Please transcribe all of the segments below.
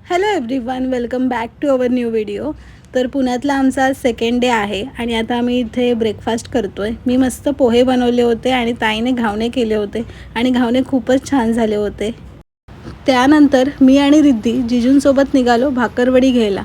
Hello everyone, welcome back to our new video. तर पुण्यातला आमचा सेकंड डे आहे आणि आता आम्ही इथे ब्रेकफास्ट करतो आहे. मी मस्त पोहे बनवले होते आणि ताईने घावणे केले होते आणि घावणे खूपच छान झाले होते. त्यानंतर मी आणि रिद्धी जिजूंसोबत निघालो भाकरवडी घ्यायला.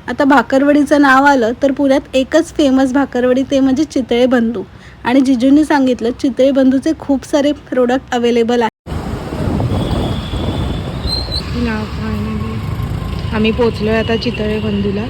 आता भाकरवडीचं नाव आलं तर पुण्यात एकच फेमस भाकरवडी, ते म्हणजे चितळे बंधू. आणि जिजूंनी सांगितलं चितळे बंधूचे खूप सारे प्रोडक्ट अवेलेबल आहेत. आम्ही पोचलोय आता चितळे बंधूला.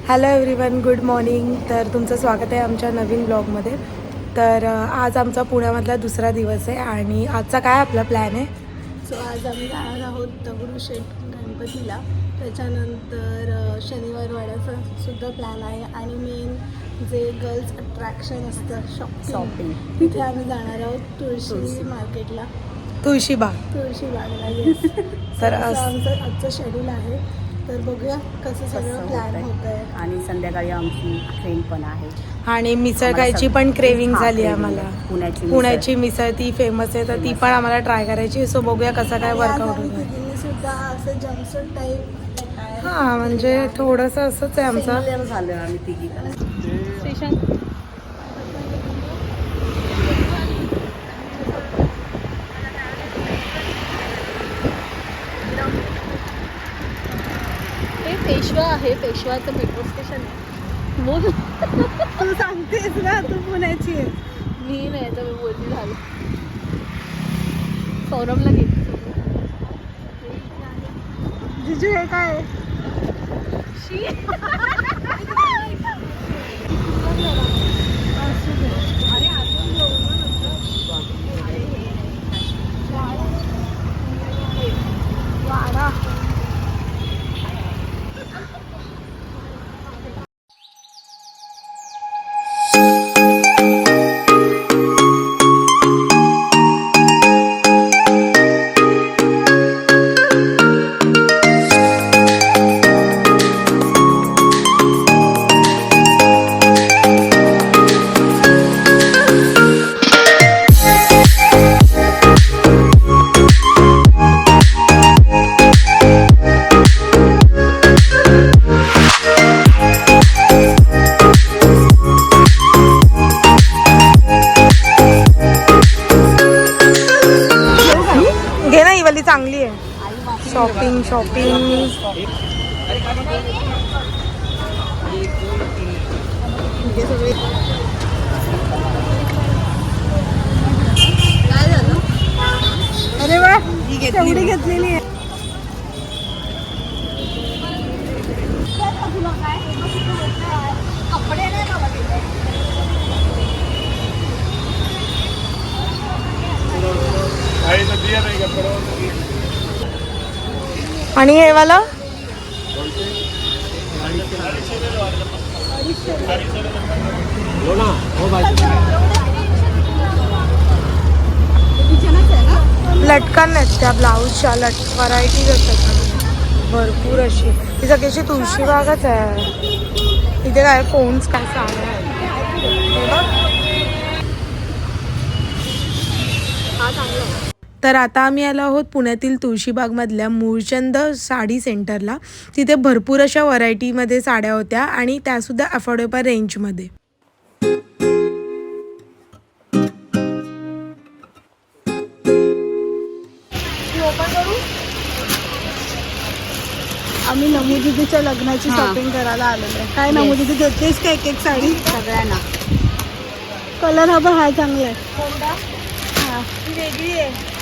Hello everyone, good morning. तर तुमचं स्वागत आहे आमच्या नवीन ब्लॉगमध्ये. तर आज आमचा पुण्यामधला दुसरा दिवस आहे आणि आजचा काय आपला प्लॅन आहे. सो आज आम्ही जाणार आहोत दगडूशेठ गणपतीला. त्याच्यानंतर शनिवार वाड्याचा सुद्धा प्लॅन आहे आणि मेन जे गर्ल्स अट्रॅक्शन असतं शॉपिंग, तिथे आम्ही जाणार आहोत तुळशी मार्केटला, तुळशीबागला. येस. तर आमचं आजचं शेड्यूल आहे. तर बघूया कसं सगळं प्लॅन होतं आहे. आणि संध्याकाळी आमची ट्रेन पण आहे आणि मिसळ खायची पण क्रेविंग झाली आहे आम्हाला. पुण्याची मिसळ ती फेमस आहे, तर ती पण आम्हाला ट्राय करायची. सो बघूया कसं काय वर्कआउट होतं. सुद्धा असं जम्पसूट टाईप, हां म्हणजे थोडंसं असंच आहे आमचं. झालं आम्ही तिघी. पेशवा आहे, पेशवाचं मेट्रो स्टेशन आहे. बोल. तू सांगतेस ना, तू पुण्याची आहे. मी नाही तर मी बोलली झालं. सौरभला घे. जिजू हे काय वाडा. चांगली आहे. शॉपिंग काय झालं? अरे वा, तेवढी घेतलेली आहे. कपडे नाही बाबा. आणि हे वाला लटकन आहेत त्या ब्लाऊजच्या. व्हरायटीज असतात भरपूर अशी. ही सगळीची तुळशीबागच आहे. इथे काय फोन्स काय साड्या आहेत. तर आता आम्ही आलो आहोत पुण्यातील तुळशीबागमधल्या मूळचंद साडी सेंटरला. तिथे भरपूर अशा व्हरायटीमध्ये साड्या होत्या आणि त्यासुद्धा अफोर्डेबल रेंजमध्ये. आम्ही नमू दीदीच्या लग्नाची शॉपिंग करायला आलेलो आहे. काय नमू दीदी देतेस का एक एक साडी सगळ्यांना? कलर हा हा चांगला आहे. हा वेगळी आहे.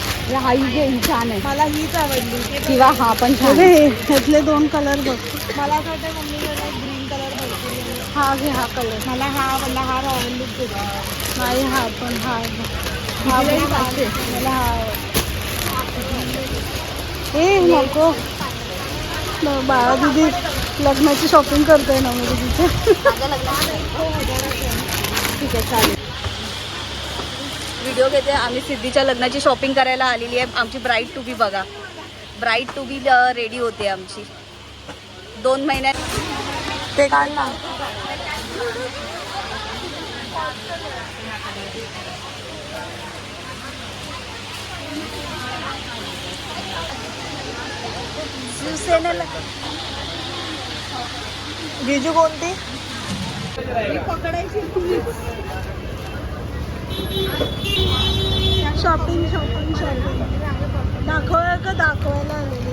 हाई घे, छान आहे. मला हीच आवडली. किंवा हा पण छान आहे. ह्यातले दोन कलर बघ. मला असं वाटतं मम्मीकडे ग्रीन हा घे, हा कलर. मला हा रॉयल लुक देतो. नाही हा पण हा मला ए नको बाळा दीदी लग्नाची शॉपिंग करतोय ना मी तिथे. ठीक आहे चालेल. व्हिडिओ घेते. आम्ही सिद्धीच्या लग्नाची शॉपिंग करायला आलेली आहे. आमची ब्राईड टू बी बघा. ब्राईड टू बी रेडी होते आमची 2 महिन्यात. ते काढ ना. शिवसेनेला बिजू कोणती? शॉपिंग दाखवायला का दाखवायला आलेली.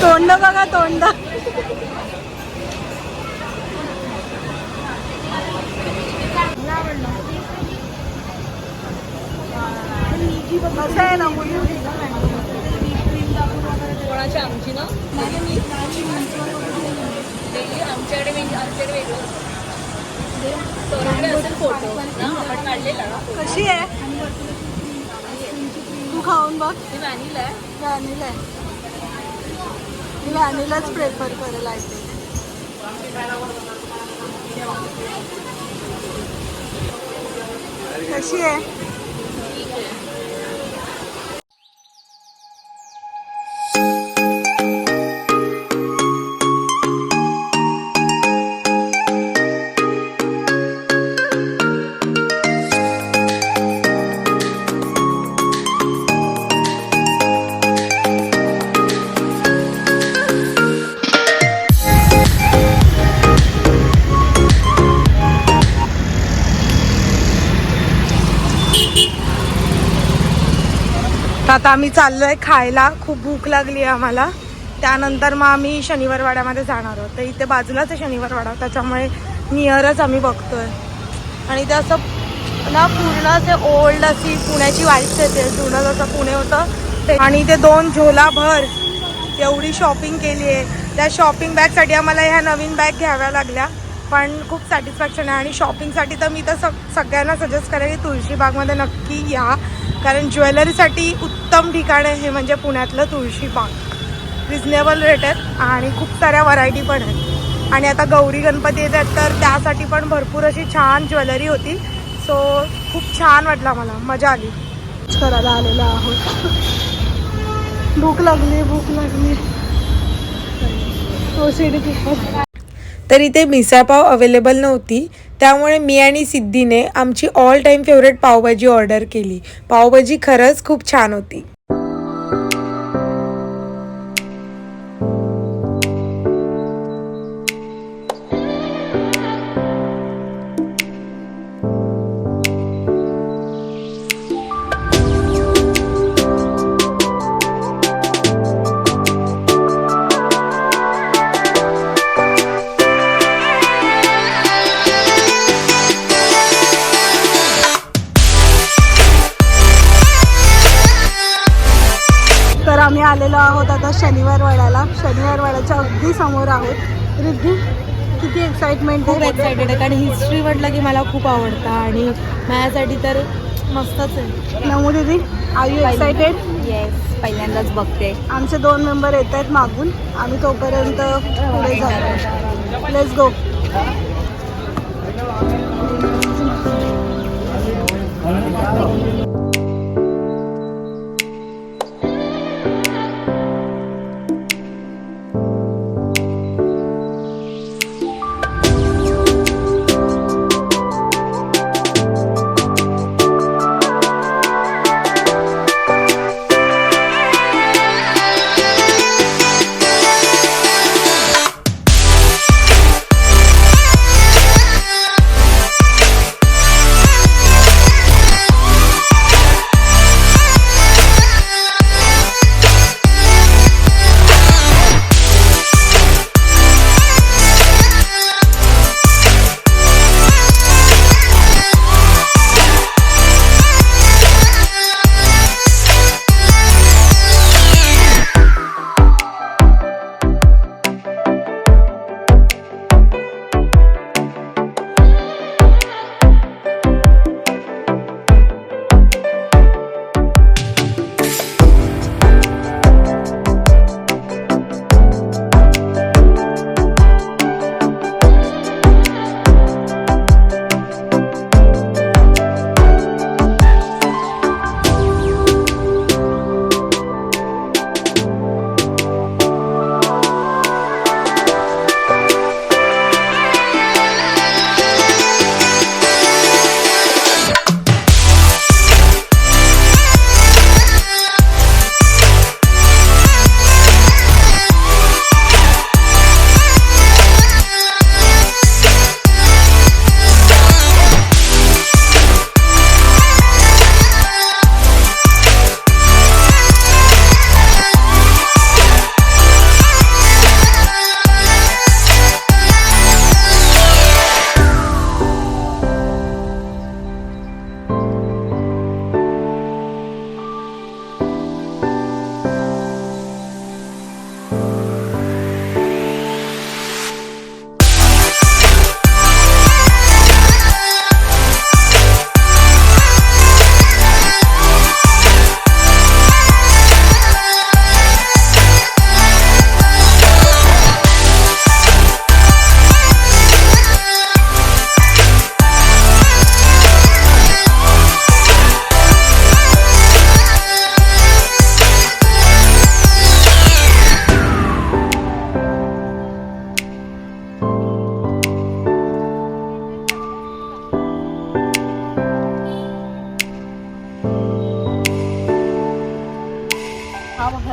तोंड बघा तोंड. कसं आहे ना मुली कोणाच्या आमची ना आमच्याकडे वेगळं असेल फोटो ना आपण काढलेला ना. कशी आहे तू खाऊन बघ. व्हॅनिला आहे. व्हॅनिला आहे. मी व्हॅनिलाच प्रेफर करेल आयते. कशी आहे? तर आता आम्ही चाललोय खायला. खूप भूक लागली आहे आम्हाला. त्यानंतर मग आम्ही शनिवार वाड्यामध्ये जाणार आहोत. तर इथे बाजूलाच आहे शनिवार वाडा, त्याच्यामुळे नियरच आम्ही बघतोय. आणि ते असं ना पूर्ण असे ओल्ड अशी पुण्याची वाईब्स येते, जुनं जसं पुणे होतं ते. आणि ते 2 झोलाभर एवढी शॉपिंग केली आहे. त्या शॉपिंग बॅगसाठी आम्हाला ह्या नवीन बॅग घ्याव्या लागल्या, पण खूप सॅटिस्फॅक्शन आहे. आणि शॉपिंगसाठी तर मी तर सगळ्यांना सजेस्ट करेन की तुळशीबागमध्ये नक्की या, कारण ज्वेलरीसाठी उत्तम ठिकाण आहे हे म्हणजे पुण्यातलं तुळशीबाग. रिजनेबल रेट आहेत आणि खूप साऱ्या व्हरायटी पण आहेत. आणि आता गौरी गणपती येत आहेत, तर त्यासाठी पण भरपूर अशी छान ज्वेलरी होती. सो खूप छान वाटलं, मला मजा आली. करायला आलेलो आहोत. भूक लागली. OCD खूपच. तर इथे मिसळपाव अवेलेबल नव्हती, त्यामुळे मी आणि सिद्धीने आमची all time favourite pav bhaji order केली. पावभाजी खरंच खूप छान होती. तर आम्ही आलेलो आहोत आता शनिवार वाड्याला. शनिवार वाड्याच्या अगदी समोर आहोत. रिद्धी, किती एक्साइटमेंट? खूप एक्सायटेड आहे, कारण हिस्ट्री म्हटलं की मला खूप आवडतं आणि माझ्यासाठी तर मस्तच आहे. नमू दीदी, आर यू एक्साइटेड? येस, पहिल्यांदाच बघते. आमचे 2 मेंबर येत आहेत मागून. आम्ही तोपर्यंत पुढे जातो. Let's go.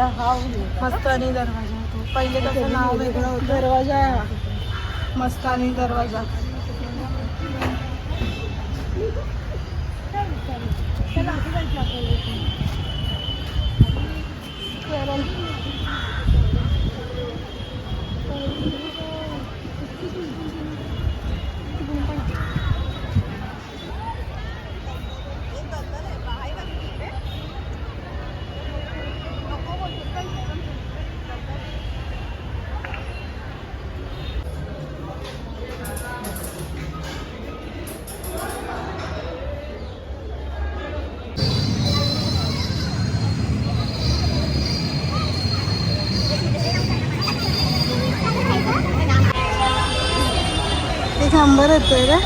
दरवाजा हा मस्तानी दरवाजा तो पहिले त्याचं नाव वेगळं होतं. दरवाजा आहे हा मस्तानी दरवाजा. एक नंबर येतोय रे.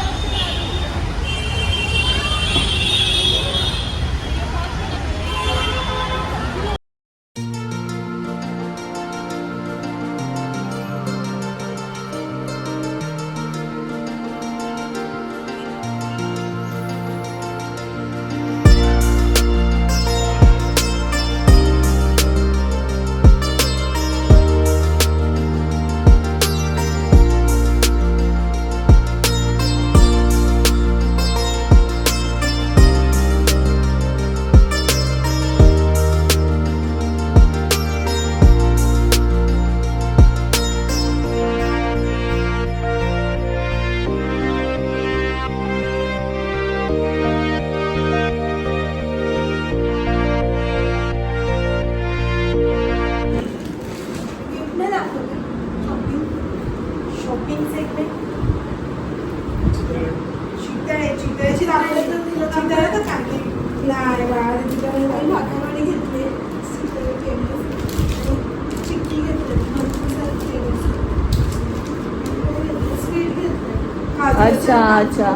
अच्छा अच्छा.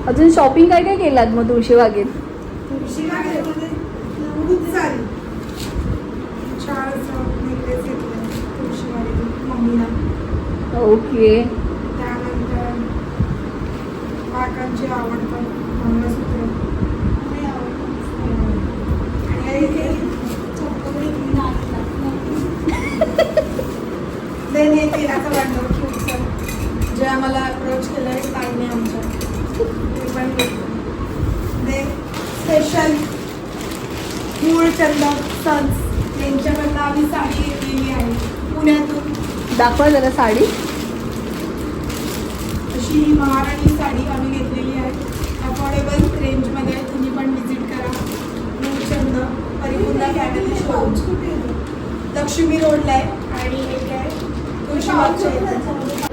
अजून शॉपिंग काय काय केलात मग तुळशीबागेत? ओके. त्यानंतर काकांची आवडतं मंगळसूत्र आणि तेलाचं भांडं खूप जे आम्हाला अप्रोच केलं आहे ताईने आमच्या ते पण ते स्पेशल मूळचंद सन्स यांच्याकडनं आम्ही साडी घेतलेली आहे पुण्यातून. दाखवा जरा साडी. अशी महाराणी साडी आम्ही घेतलेली आहे. अफोर्डेबल रेंजमध्ये. तुम्ही पण विजिट करा. मूळचंद परिपूर्ण फॅमिली शोरूम लक्ष्मी रोडला आहे आणि एक आहे तुळशीबागच्या इथे.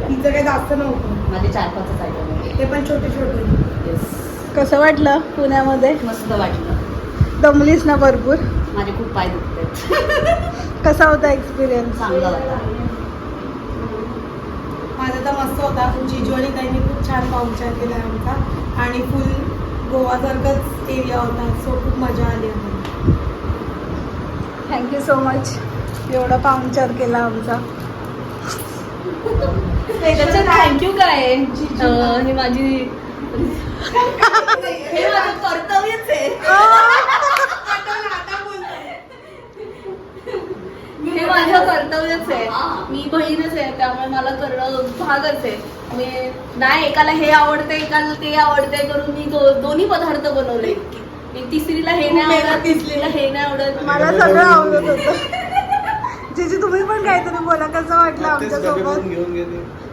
हिचं काही जास्त नव्हतं. माझे 4-5 आयटम. ते पण छोटे छोटे. कसं वाटलं पुण्यामध्ये? मस्त वाटलं. दमलीस ना भरपूर? माझे खूप पाय दुखतात. कसा होता एक्सपिरियन्स? चांगला होता. माझा तर मस्त होता. जिजू आणि ताईंनी खूप छान पाहुणचार केला आमचा आणि फुल गोवासारखाच एरिया होता. सो खूप मजा आली आम्हाला. Thank you so much. एवढा पाहुणचार केला आमचा. त्याचं थँक्यू काय आहे? हे माझी हे माझं कर्तव्यच आहे. हे माझं कर्तव्यच आहे. मी बहीणच आहे त्यामुळे मला करणं भागच आहे. मी नाही एकाला हे आवडते एकाला ते आवडते करून मी दोन्ही पदार्थ बनवले. तिसरीला हे नाही आवडत तिसरीला हे नाही आवडत. मला सगळं आवडत होतं. जिजू तुम्ही पण काहीतरी बोला. कसं वाटलं आमच्यासोबत?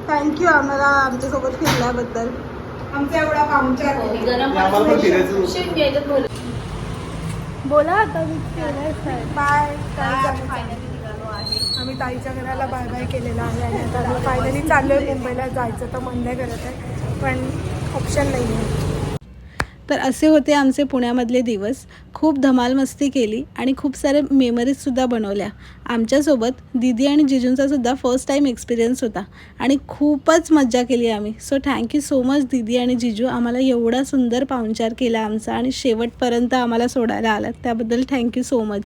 थँक्यू आम्हाला आमच्यासोबत फिरल्याबद्दल. आमचा एवढा पाहुणचार. गरम बोला आता. बाय. फायनली निघालो आहे. आम्ही ताईच्या घराला बाय बाय केलेला आहे आणि आता फायनली चाललो आहे मुंबईला जायचं. तर मन नाही करत आहे पण ऑप्शन नाही आहे. तर असे होते आमचे पुण्यामधले दिवस. खूप धमाल मस्ती केली आणि खूप सारे मेमरीजसुद्धा बनवल्या. आमच्यासोबत दीदी आणि जिजूंचासुद्धा फर्स्ट टाईम एक्सपिरियन्स होता आणि खूपच मज्जा केली आम्ही. सो थँक्यू सो मच दीदी आणि जिजू. आम्हाला एवढा सुंदर पाहुणचार केला आमचा आणि शेवटपर्यंत आम्हाला सोडायला आलात त्याबद्दल थँक्यू सो मच.